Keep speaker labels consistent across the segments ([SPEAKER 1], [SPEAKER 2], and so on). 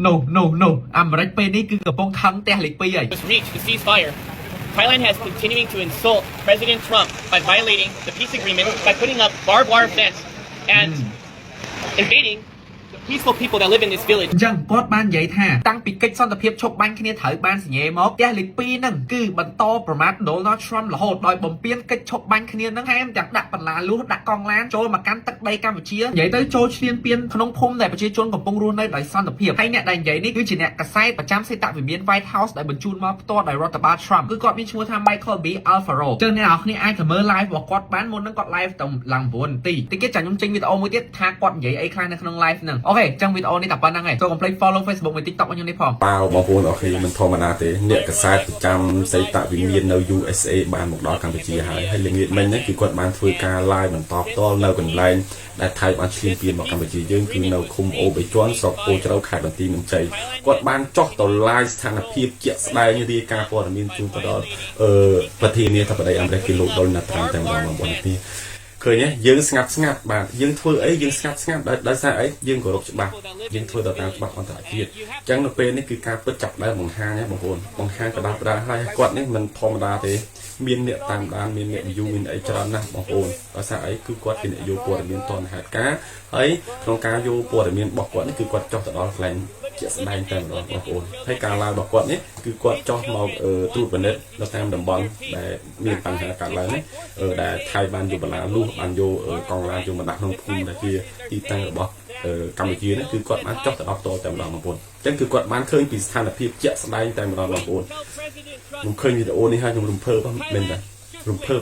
[SPEAKER 1] no អាមេរិកពេលនេះគឺកំពុងខឹងតែលេខ2ហើយ
[SPEAKER 2] was reached the ceasefire. Thailand has continuing to insult President Trump by violating the peace agreement by putting up barbed wire fence and invading the peaceful people that live in this village.
[SPEAKER 1] អញ្ចឹងគាត់បាននិយាយថាតាំងពីកិច្ចសន្តិភាពឈប់បាញ់គ្នាត្រូវបានសញ្ញេមកផ្ទះលេខ2ហ្នឹងគឺបន្តប្រមាថ Donald Trump រហូតដោយបំពេញកិច្ចឈប់បាញ់គ្នាហ្នឹងថែមទាំងដាក់បន្លាលួសដាក់កង់ឡានចូលមកកាន់ទឹកដីកម្ពុជានិយាយទៅចូលឈ្លានពានក្នុងភូមិដែលប្រជាជនកំពុងរស់នៅដោយសន្តិភាពហើយអ្នកដែលនិយាយនេះគឺជាអ្នកកសែតប្រចាំសេតវិមាន White House ដែលបញ្ជូនមកផ្ទាល់ដោយរដ្ឋបាល Trump គឺគាត់មានឈ្មោះថា Michael B. Alfaro ចឹងអ្នកនរគ្នាអាចទៅមើល live របស់គាត់បានមុនហ្នឹងគាត់ live ទៅឡើង9នាទីតិចទៀតចាខ្ញុំចេញវីដេអូមួយទៀតថាគាត់និយាយអីខ្លះនៅក្នុង live ហ្នឹងអូខេចឹងវីដេអូនេះតែប៉ុណ្្នឹងឯងចូល complete follow Facebook មួយ TikTok របស់ខ្ញុំនេះផង
[SPEAKER 3] បាទបងប្អូនអរគុណមិនធម្មតាទេអ្នកកសែតប្រចាំសេតវិមាននៅ USA បានមកដល់កម្ពុជាហើយល្ងាចមិញហ្នឹងគឺគាត់បានធ្វើការ live បន្តផ្ទាល់នៅកន្លែងដែលថៃបានឈ្លានពានមកកម្ពុជាយើងគឺនៅឃុំអូបេជាន់ស្រុកពោជ្រៅខេត្តបន្ទាយមានជ័យគាត់បានចុះទៅ live ស្ថានភាពជាក់ស្ដែងរាយការណ៍ព័ត៌មានជូនទៅដល់ប្រធានាធិបតីអាមេរិកគឺលោក Donald Trump តែម្ដងបងប្អូននេះឃើញទេយើងស្ងាត់បាទយើងធ្វើអីយើងស្ងាត់ដោយសារអីយើងគោរពច្បាប់យើងធ្វើទៅតាមច្បាប់អន្តរជាតិអញ្ចឹងនៅពេលនេះគឺការពិតចាប់ដើមបង្ហាញបងប្អូនបង្ហាញកដាប់ដាហើយគាត់នេះមិនធម្មតាទេមានអ្នកតាមដានមានអ្នក view មានអីច្រើនណាស់បងប្អូនដោយសារអីគឺគាត់ជាអ្នកយកព័ត៌មានតនហេតុការហើយក្នុងការយកព័ត៌មានរបស់គាត់នេះគឺគាត់ចុះទៅដល់កន្លែងជាក់ស្ដែងតែម្ដងបងប្អូនហើយការឡើងរបស់គាត់នេះគឺគាត់ចុះមកត្រួតពិនិត្យនៅតាមតំបន់ដែលមានបញ្ហាកើតឡើងនេះដែលថៃបានយកបន្លាលួសបានយកកង់ឡានយកមកដាក់ក្នុងភូមិដែលជាទីតាំងរបស់កម្ពុជានេះគឺគាត់បានចុះទៅដល់តតែម្ដងបងប្អូនអញ្ចឹងគឺគាត់បានឃើញពីស្ថានភាពជាក់ស្ដែងតែម្ដងបងប្អូនខ្ញុំឃើញវីដេអូនេះហើយខ្ញុំរំភើបមែនទេរំភើប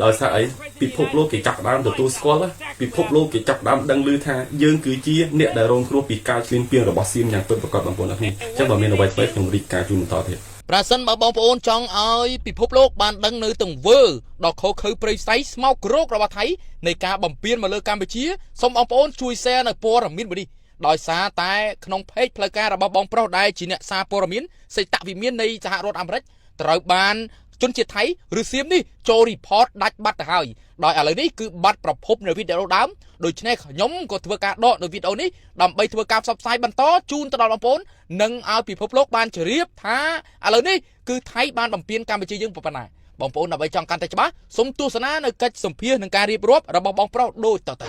[SPEAKER 3] ដោយសារអីពិភពលោកគេចាប់ដើមទទួលស្គាល់ពិភពលោកគេចាប់ដើមដឹងឮថាយើងគឺជាអ្នកដែលរងគ្រោះពីការឈ្លានពានរបស់សៀមយ៉ាងពិតប្រាកដបងប្អូនអរគុណអញ្ចឹងបើមានអ្វីថ្មីខ្ញុំរីកការជូនបន្តទៀត
[SPEAKER 4] ប្រសិនបើបងប្អូនចង់ឲ្យពិភពលោកបានដឹងនៅទង្វើដ៏ខុសខើព្រៃផ្សៃស្មោកគ្រោករបស់ថៃនៃការបំពានមកលើកម្ពុជាសូមបងប្អូនជួយ share នៅព័ត៌មានមួយនេះដោយសារតែក្នុង page ផ្លូវការរបស់បងប្រុសដែលជាអ្នកសារព័ត៌មានសេតវិមាននៃសហរដ្ឋអាមេរិកត្រូវបានជនជាតិថៃឬសៀមនេះចូល report ដាច់បាត់ទៅហើយដោយឥឡូវនេះគឺបាត់ប្រភពនៅវីដេអូដើមដូច្នេះខ្ញុំក៏ធ្វើការដកនៅវីដេអូនេះដើម្បីធ្វើការផ្សព្វផ្សាយបន្តជូនទៅដល់បងប្អូននិងឲ្យពិភពលោកបានជ្រាបថាឥឡូវនេះគឺថៃបានបំពានកម្ពុជាយើងប៉ុណ្ណាបងប្អូនដើម្បីចង់កាន់តែច្បាស់សូមទស្សនានៅកិច្ចសម្ភាសន៍និងការរៀបរាប់របស់បងប្រុសដូចតទៅ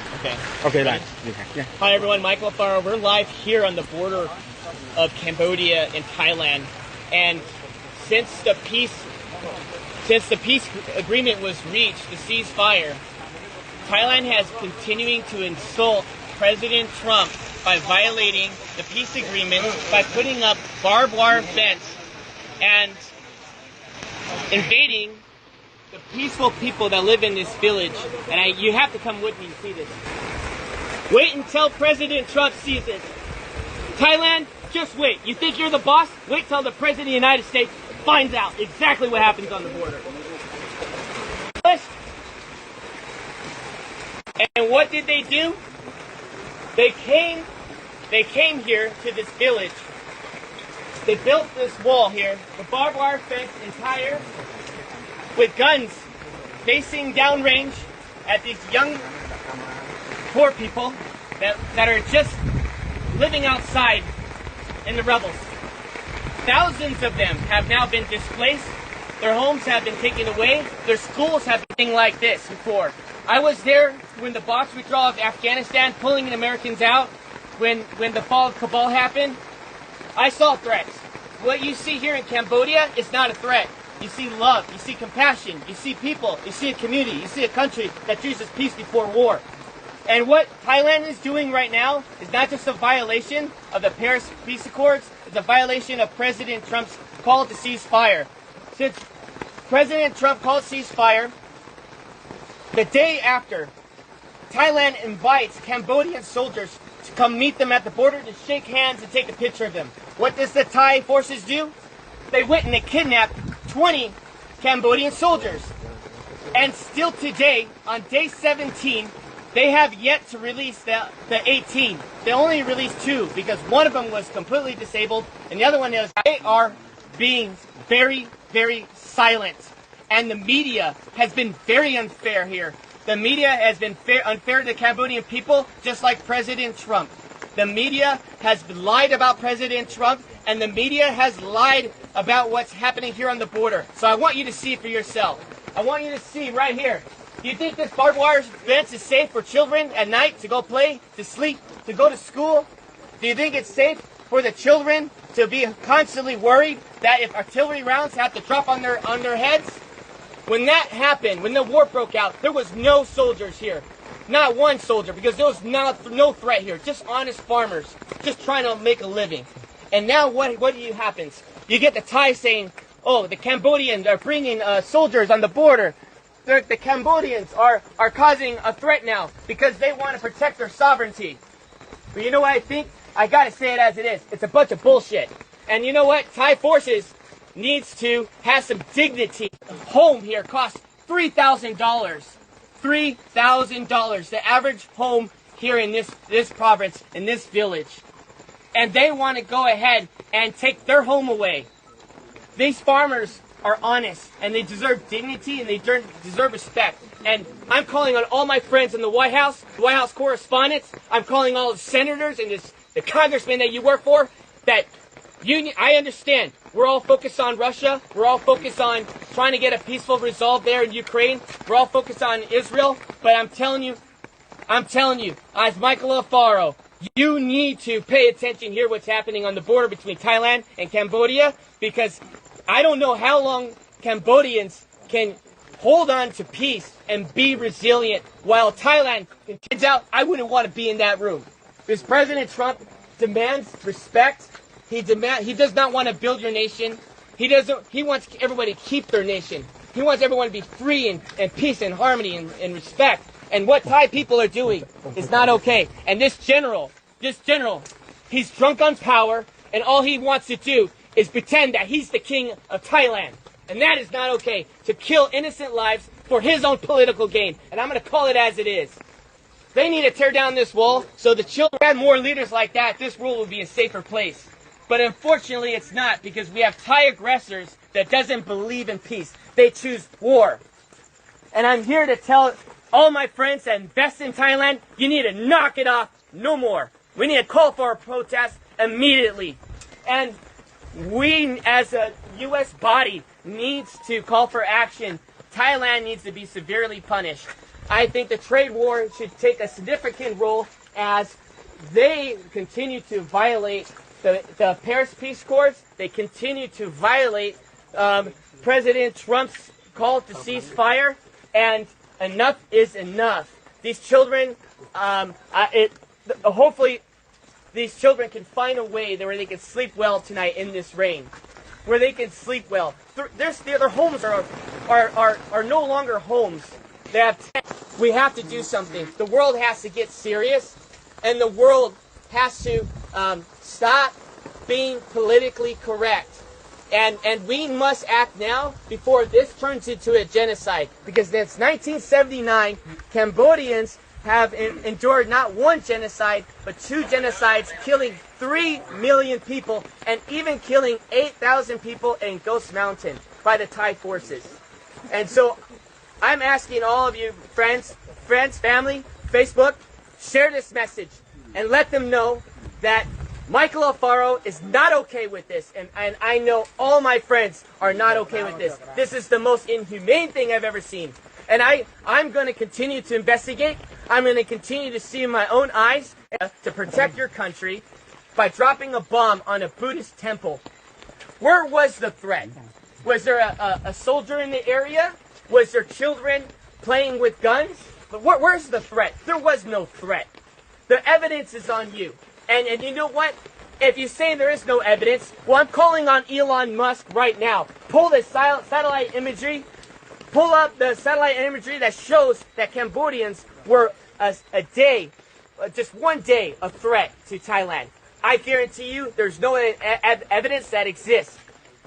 [SPEAKER 2] Okay, right. Hi everyone, Michael Farrow. We're live here on the border of Cambodia and Thailand, and since the peace agreement was reached, the ceasefire, Thailand has continuing to insult President Trump by violating the peace agreement by putting up barbed wire fence and invading the peaceful people that live in this village. And you have to come with me to see this. Wait until President Trump sees this. Thailand, just wait. You think you're the boss? Wait till the President of the United States finds out exactly what happens on the border. And what did they do? They came here to this village. They built this wall here, the barbed wire fence entire, with guns facing downrange at these young poor people that are just living outside in the rebels. Thousands of them have now been displaced. Their homes have been taken away. Their schools have been like this before. I was there when the Box withdrawal of Afghanistan, pulling Americans out, when the fall of Kabul happened. I saw threats. What you see here in Cambodia is not a threat. You see love, you see compassion, you see people, you see a community, you see a country that chooses peace before war. And what Thailand is doing right now is not just a violation of the Paris Peace Accords, it's a violation of President Trump's call to ceasefire. Since President Trump called ceasefire, the day after, Thailand invites Cambodian soldiers to come meet them at the border to shake hands and take a picture of them. What does the Thai forces do? They went and they kidnapped 20 Cambodian soldiers. And still today, on day 17, they have yet to release the 18. They only released 2 because one of them was completely disabled and the other one is. They are being very, very silent. And the media has been very unfair here. The media has been unfair to the Cambodian people, just like President Trump. The media has lied about President Trump, and the media has lied about what's happening here on the border. So I want you to see for yourself. I want you to see right here. Do you think this barbed wire fence is safe for children at night to go play, to sleep, to go to school? Do you think it's safe for the children to be constantly worried that if artillery rounds have to drop on their heads? When that happened, when the war broke out, there was no soldiers here. Not one soldier, because there was no threat here. Just honest farmers, just trying to make a living. And now what happens? You get the Thai saying, oh, the Cambodians are bringing soldiers on the border. The Cambodians are causing a threat now because they want to protect their sovereignty. But you know what I think? I gotta say it as it is. It's a bunch of bullshit. And you know what? Thai forces needs to have some dignity. A home here costs $3,000. $3,000. The average home here in this province, in this village. And they want to go ahead and take their home away. These farmers are honest, and they deserve dignity, and they deserve respect. And I'm calling on all my friends in the White House correspondents. I'm calling all the senators and the congressmen that you work for, that I understand. We're all focused on Russia. We're all focused on trying to get a peaceful resolve there in Ukraine. We're all focused on Israel. But I'm telling you, as Michael Alfaro, you need to pay attention here what's happening on the border between Thailand and Cambodia, because I don't know how long Cambodians can hold on to peace and be resilient while Thailand kids out. I wouldn't want to be in that room. Because President Trump demands respect. He does not want to build your nation. He wants everybody to keep their nation. He wants everyone to be free and peace and harmony and respect. And what Thai people are doing is not okay. And this general, he's drunk on power, and all he wants to do is pretend that he's the king of Thailand. And that is not okay, to kill innocent lives for his own political gain. And I'm going to call it as it is. They need to tear down this wall so the children had more leaders like that. This world would be a safer place. But unfortunately, it's not, because we have Thai aggressors that doesn't believe in peace. They choose war. And I'm here to tell all my friends that invest in Thailand, you need to knock it off no more. We need to call for a protest immediately. And we, as a U.S. body, needs to call for action. Thailand needs to be severely punished. I think the trade war should take a significant role as they continue to violate the Paris Peace Accords. They continue to violate President Trump's call to cease fire, and enough is enough. These children, hopefully, these children can find a way where they can sleep well tonight in this rain, where they can sleep well. Their homes are no longer homes. They have. We have to do something. The world has to get serious, and the world has to stop being politically correct. And we must act now before this turns into a genocide. Because since 1979, Cambodians have endured not one genocide, but two genocides, killing 3 million people and even killing 8,000 people in Ghost Mountain by the Thai forces. And so I'm asking all of you, friends, family, Facebook, share this message and let them know that Michael Alfaro is not okay with this, and I know all my friends are not okay with this. This is the most inhumane thing I've ever seen. And I'm going to continue to investigate. I'm going to continue to see in my own eyes to protect your country by dropping a bomb on a Buddhist temple. Where was the threat? Was there a soldier in the area? Was there children playing with guns? But where's the threat? There was no threat. The evidence is on you. And you know what? If you say there is no evidence, well, I'm calling on Elon Musk right now. Pull the satellite imagery. Pull up the satellite imagery that shows that Cambodians were a day, just one day, a threat to Thailand. I guarantee you there's no evidence that exists.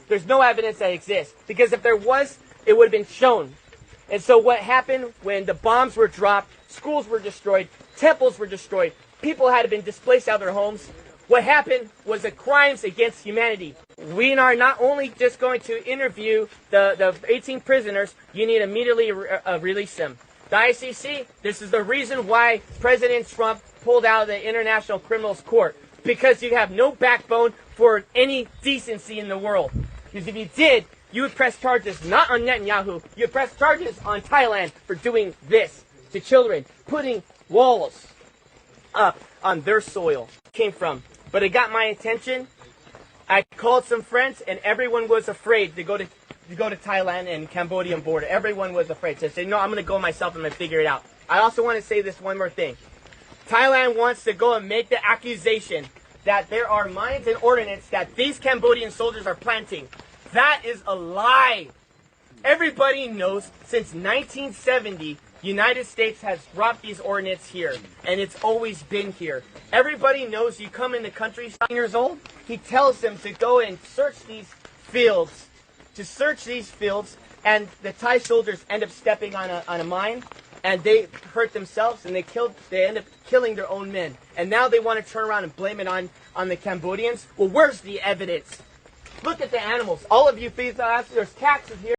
[SPEAKER 2] There's no evidence that exists. Because if there was, it would have been shown. And so what happened when the bombs were dropped, schools were destroyed, temples were destroyed, people had been displaced out of their homes. What happened was the crimes against humanity. We are not only just going to interview the 18 prisoners, you need to immediately release them. The ICC, this is the reason why President Trump pulled out of the International Criminals Court because you have no backbone for any decency in the world. Because if you did, you would press charges not on Netanyahu, you would press charges on Thailand for doing this to children, putting walls up on their soil. Came from. But it got my attention. I called some friends and everyone was afraid to go to Thailand and Cambodian border. Everyone was afraid. So I said, no, I'm going to go myself. I'm going to figure it out. I also want to say this one more thing. Thailand wants to go and make the accusation that there are mines and ordnance that these Cambodian soldiers are planting. That is a lie. Everybody knows since 1970, United States has dropped these ordnance here, and it's always been here. Everybody knows you come in the country, 9 years old, he tells them to go and search these fields, and the Thai soldiers end up stepping on a mine, and they hurt themselves, and they end up killing their own men. And now they want to turn around and blame it on the Cambodians. Well, where's the evidence? Look at the animals. All of you, please, there's cats here.